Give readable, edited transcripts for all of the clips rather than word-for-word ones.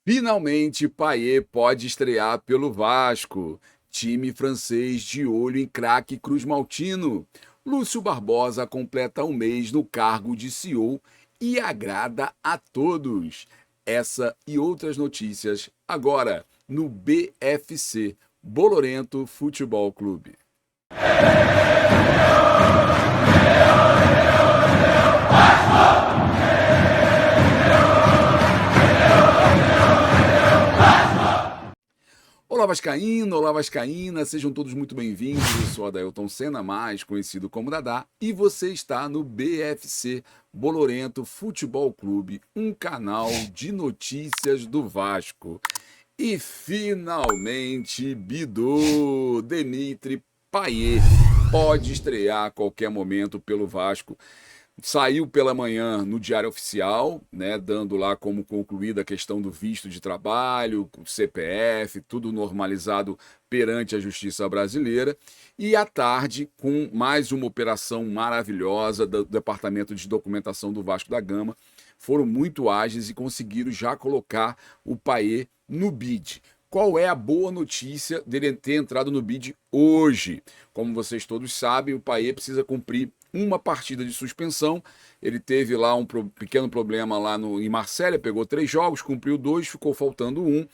Finalmente, Payet pode estrear pelo Vasco. Time francês de olho em craque Cruz Maltino. Lúcio Barbosa completa um mês no cargo de CEO e agrada a todos. Essa e outras notícias agora no BFC, Bolorento Futebol Clube. Olá Vascaíno, olá Vascaína, sejam todos muito bem-vindos. Eu sou Adailton Senna, mais conhecido como Dadá, e você está no BFC Bolorento Futebol Clube, um canal de notícias do Vasco. E finalmente, Bidô, Dimitri Payet pode estrear a qualquer momento pelo Vasco. Saiu pela manhã no Diário Oficial, né, dando lá como concluída a questão do visto de trabalho, CPF, tudo normalizado perante a justiça brasileira. E à tarde, com mais uma operação maravilhosa do Departamento de Documentação do Vasco da Gama, foram muito ágeis e conseguiram já colocar o Payet no bid. Qual é a boa notícia dele ter entrado no bid hoje? Como vocês todos sabem, o Payet precisa cumprir uma partida de suspensão. Ele teve lá um pequeno problema lá em Marselha, pegou 3 jogos, cumpriu 2, ficou faltando 1.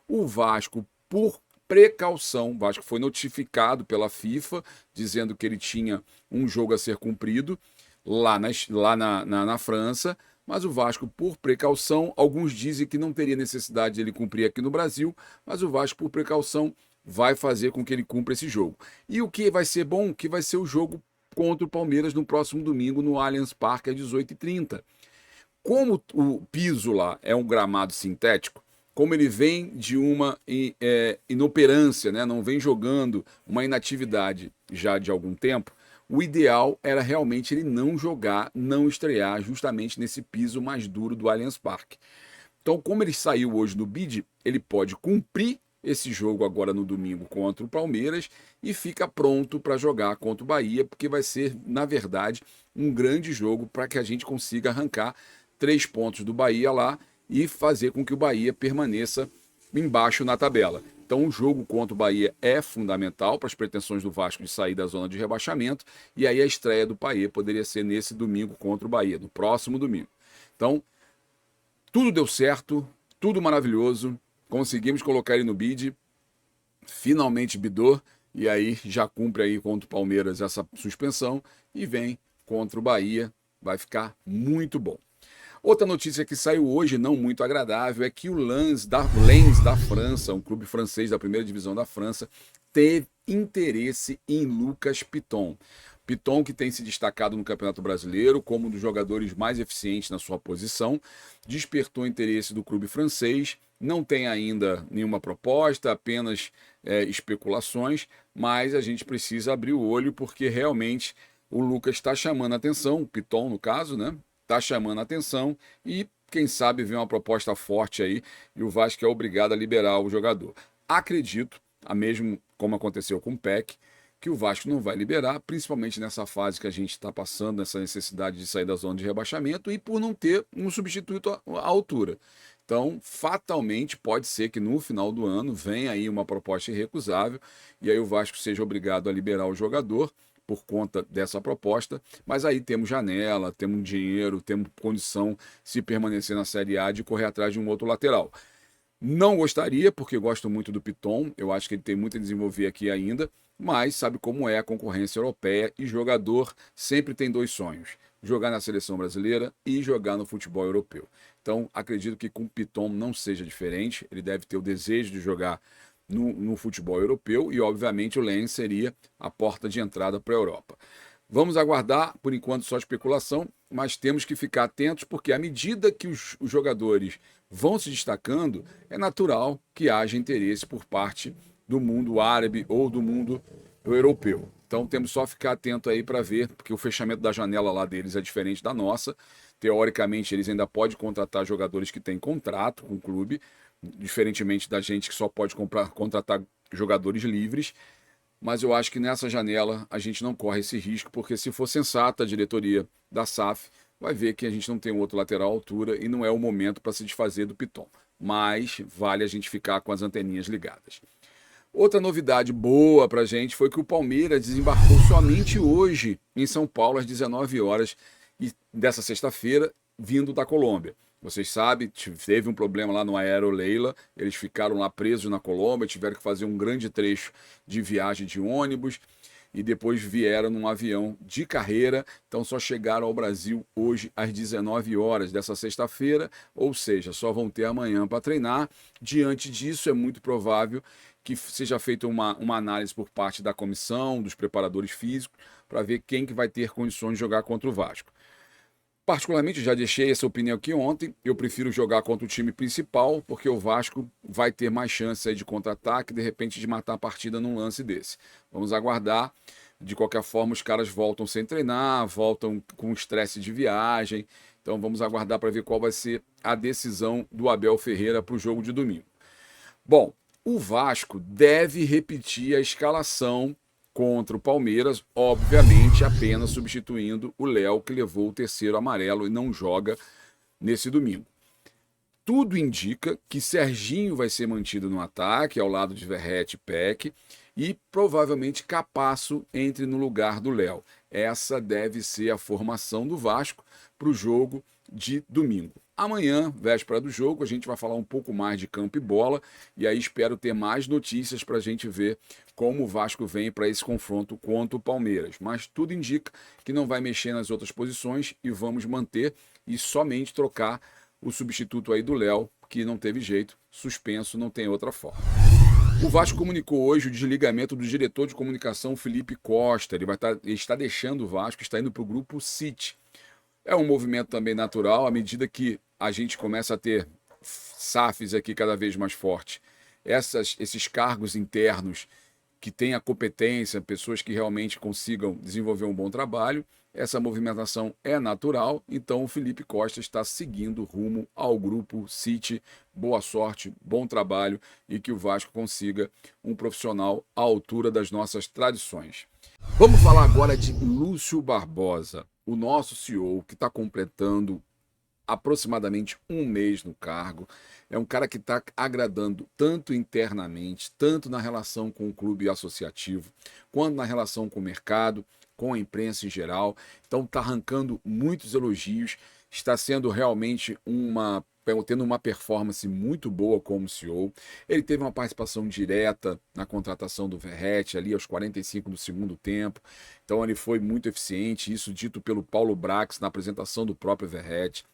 O Vasco, por precaução, o Vasco foi notificado pela FIFA, dizendo que ele tinha um jogo a ser cumprido lá na França, mas o Vasco, por precaução, alguns dizem que não teria necessidade de ele cumprir aqui no Brasil, mas o Vasco, por precaução, vai fazer com que ele cumpra esse jogo. E o que vai ser bom? Que vai ser o jogo contra o Palmeiras no próximo domingo no Allianz Parque às 18h30. Como o piso lá é um gramado sintético, como ele vem de uma inoperância, né, não vem jogando, uma inatividade já de algum tempo, o ideal era realmente ele não jogar, não estrear justamente nesse piso mais duro do Allianz Parque. Então, como ele saiu hoje no bid, ele pode cumprir esse jogo agora no domingo contra o Palmeiras e fica pronto para jogar contra o Bahia, porque vai ser, na verdade, um grande jogo para que a gente consiga arrancar 3 pontos do Bahia lá e fazer com que o Bahia permaneça embaixo na tabela. Então, o jogo contra o Bahia é fundamental para as pretensões do Vasco de sair da zona de rebaixamento, e aí a estreia do Payet poderia ser nesse domingo contra o Bahia, no próximo domingo. Então, tudo deu certo, tudo maravilhoso, conseguimos colocar ele no bid, finalmente bidou, e aí já cumpre aí contra o Palmeiras essa suspensão e vem contra o Bahia, vai ficar muito bom. Outra notícia que saiu hoje, não muito agradável, é que o Lens da França, um clube francês da primeira divisão da França, teve interesse em Lucas Piton. Piton, que tem se destacado no Campeonato Brasileiro como um dos jogadores mais eficientes na sua posição, despertou interesse do clube francês, não tem ainda nenhuma proposta, apenas especulações, mas a gente precisa abrir o olho porque realmente o Lucas está chamando a atenção, o Piton no caso, né? Está chamando a atenção e quem sabe vem uma proposta forte aí e o Vasco é obrigado a liberar o jogador. Acredito, a mesmo como aconteceu com o PEC, que o Vasco não vai liberar, principalmente nessa fase que a gente está passando, nessa necessidade de sair da zona de rebaixamento e por não ter um substituto à altura. Então, fatalmente, pode ser que no final do ano venha aí uma proposta irrecusável e aí o Vasco seja obrigado a liberar o jogador por conta dessa proposta, mas aí temos janela, temos dinheiro, temos condição, se permanecer na Série A, de correr atrás de um outro lateral. Não gostaria, porque gosto muito do Piton, eu acho que ele tem muito a desenvolver aqui ainda, mas sabe como é a concorrência europeia e jogador sempre tem 2 sonhos: jogar na seleção brasileira e jogar no futebol europeu. Então, acredito que com o Piton não seja diferente, ele deve ter o desejo de jogar no futebol europeu e, obviamente, o Lens seria a porta de entrada para a Europa. Vamos aguardar, por enquanto só especulação, mas temos que ficar atentos porque à medida que os jogadores vão se destacando, é natural que haja interesse por parte do mundo árabe ou do mundo europeu. Então temos só ficar atento aí para ver, porque o fechamento da janela lá deles é diferente da nossa. Teoricamente, eles ainda podem contratar jogadores que têm contrato com o clube, diferentemente da gente que só pode contratar jogadores livres. Mas eu acho que nessa janela a gente não corre esse risco, porque se for sensata a diretoria da SAF, vai ver que a gente não tem um outro lateral à altura e não é o momento para se desfazer do Piton. Mas vale a gente ficar com as anteninhas ligadas. Outra novidade boa para a gente foi que o Palmeiras desembarcou somente hoje em São Paulo às 19 horas dessa sexta-feira, vindo da Colômbia. Vocês sabem, teve um problema lá no Aero Leila, eles ficaram lá presos na Colômbia, tiveram que fazer um grande trecho de viagem de ônibus e depois vieram num avião de carreira, então só chegaram ao Brasil hoje às 19 horas dessa sexta-feira, ou seja, só vão ter amanhã para treinar. Diante disso, é muito provável que seja feita uma análise por parte da comissão, dos preparadores físicos, para ver quem que vai ter condições de jogar contra o Vasco. Particularmente, já deixei essa opinião aqui ontem, eu prefiro jogar contra o time principal, porque o Vasco vai ter mais chance aí de contra-ataque, de repente de matar a partida num lance desse. Vamos aguardar. De qualquer forma, os caras voltam sem treinar, voltam com estresse de viagem. Então vamos aguardar para ver qual vai ser a decisão do Abel Ferreira para o jogo de domingo. Bom, o Vasco deve repetir a escalação contra o Palmeiras, obviamente apenas substituindo o Léo, que levou o terceiro amarelo e não joga nesse domingo. Tudo indica que Serginho vai ser mantido no ataque, ao lado de Verratti e Peck, e provavelmente Capasso entre no lugar do Léo. Essa deve ser a formação do Vasco para o jogo de domingo. Amanhã, véspera do jogo, a gente vai falar um pouco mais de campo e bola, e aí espero ter mais notícias para a gente ver como o Vasco vem para esse confronto contra o Palmeiras. Mas tudo indica que não vai mexer nas outras posições e vamos manter e somente trocar o substituto aí do Léo, que não teve jeito, suspenso, não tem outra forma. O Vasco comunicou hoje o desligamento do diretor de comunicação Felipe Costa. Ele está deixando o Vasco, está indo para o grupo City. É um movimento também natural, à medida que a gente começa a ter SAFs aqui cada vez mais forte. Esses cargos internos que têm a competência, pessoas que realmente consigam desenvolver um bom trabalho, essa movimentação é natural, então o Felipe Costa está seguindo rumo ao grupo City. Boa sorte, bom trabalho e que o Vasco consiga um profissional à altura das nossas tradições. Vamos falar agora de Lúcio Barbosa, o nosso CEO, que está completando aproximadamente um mês no cargo. É um cara que está agradando tanto internamente, tanto na relação com o clube associativo, quanto na relação com o mercado, com a imprensa em geral. Então está arrancando muitos elogios, está sendo realmente tendo uma performance muito boa como CEO. Ele teve uma participação direta na contratação do Verratti ali aos 45 do segundo tempo. Então ele foi muito eficiente, isso dito pelo Paulo Brax na apresentação do próprio Verratti.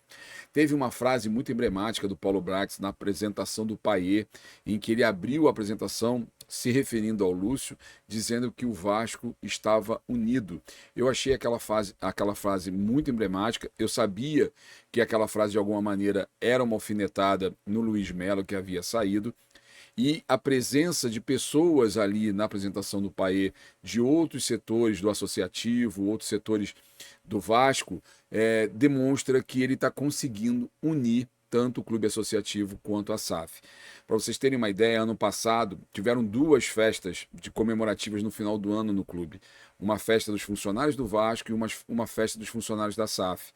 Teve uma frase muito emblemática do Paulo Brax na apresentação do Payet, em que ele abriu a apresentação se referindo ao Lúcio, dizendo que o Vasco estava unido. Eu achei aquela frase muito emblemática. Eu sabia que aquela frase, de alguma maneira, era uma alfinetada no Luiz Melo, que havia saído. E a presença de pessoas ali na apresentação do Payet, de outros setores do associativo, outros setores do Vasco, demonstra que ele está conseguindo unir tanto o clube associativo quanto a SAF. Para vocês terem uma ideia, ano passado tiveram duas festas comemorativas no final do ano no clube. Uma festa dos funcionários do Vasco e uma festa dos funcionários da SAF.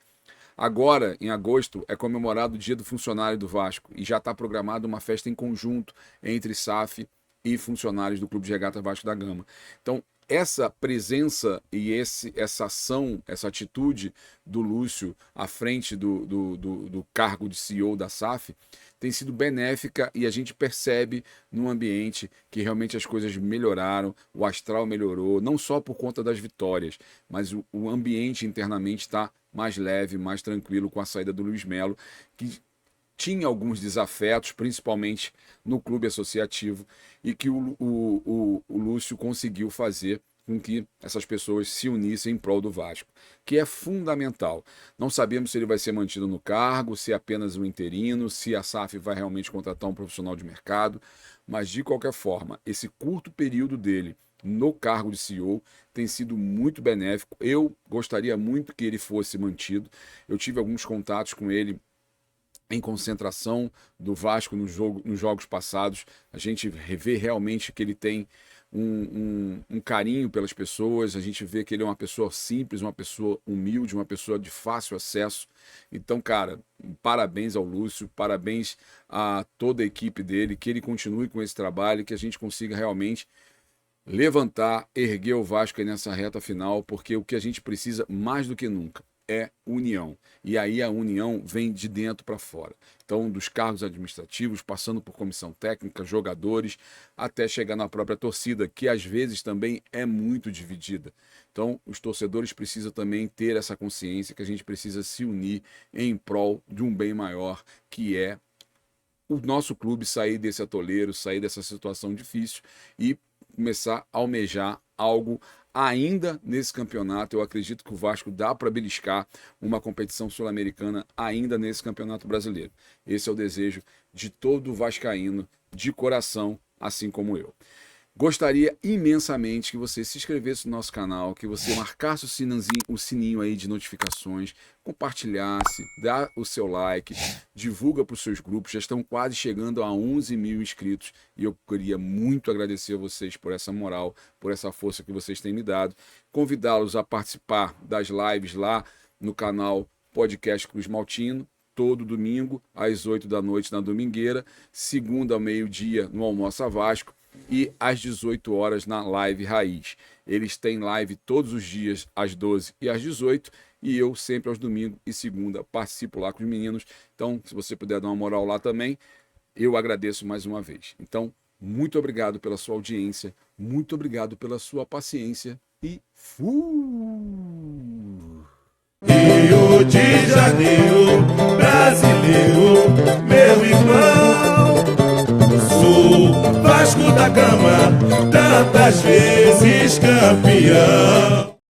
Agora, em agosto, é comemorado o Dia do Funcionário do Vasco e já está programada uma festa em conjunto entre SAF e funcionários do Clube de Regata Vasco da Gama. Então, essa presença e essa ação, essa atitude do Lúcio à frente do cargo de CEO da SAF tem sido benéfica e a gente percebe no ambiente que realmente as coisas melhoraram, o astral melhorou, não só por conta das vitórias, mas o ambiente internamente está mais leve, mais tranquilo com a saída do Luiz Melo, que tinha alguns desafetos, principalmente no clube associativo, e que o Lúcio conseguiu fazer com que essas pessoas se unissem em prol do Vasco, que é fundamental. Não sabemos se ele vai ser mantido no cargo, se é apenas um interino, se a SAF vai realmente contratar um profissional de mercado, mas de qualquer forma, esse curto período dele no cargo de CEO tem sido muito benéfico. Eu gostaria muito que ele fosse mantido. Eu tive alguns contatos com ele em concentração do Vasco nos jogos passados. A gente vê realmente que ele tem um carinho pelas pessoas, a gente vê que ele é uma pessoa simples, uma pessoa humilde, uma pessoa de fácil acesso. Então, cara, parabéns ao Lúcio, parabéns a toda a equipe dele, que ele continue com esse trabalho, que a gente consiga realmente levantar, erguer o Vasco aí nessa reta final, porque o que a gente precisa mais do que nunca é união. E aí a união vem de dentro para fora. Então, dos cargos administrativos, passando por comissão técnica, jogadores, até chegar na própria torcida, que às vezes também é muito dividida. Então, os torcedores precisam também ter essa consciência que a gente precisa se unir em prol de um bem maior, que é o nosso clube sair desse atoleiro, sair dessa situação difícil e começar a almejar algo ainda nesse campeonato. Eu acredito que o Vasco dá para beliscar uma competição sul-americana ainda nesse campeonato brasileiro. Esse é o desejo de todo vascaíno de coração, assim como eu. Gostaria imensamente que você se inscrevesse no nosso canal, que você marcasse o sininho aí de notificações, compartilhasse, dá o seu like, divulga para os seus grupos. Já estão quase chegando a 11 mil inscritos e eu queria muito agradecer a vocês por essa moral, por essa força que vocês têm me dado. Convidá-los a participar das lives lá no canal Podcast Cruz Maltino, todo domingo às 8 da noite na Domingueira, segunda ao meio-dia no Almoça Vasco, e às 18 horas na Live Raiz. Eles têm live todos os dias às 12 e às 18 e eu sempre aos domingos e segunda participo lá com os meninos. Então, se você puder dar uma moral lá também, eu agradeço mais uma vez. Então, muito obrigado pela sua audiência, muito obrigado pela sua paciência e Rio de Janeiro, brasileiro, meu irmão. Sou Vasco da Gama, tantas vezes campeão.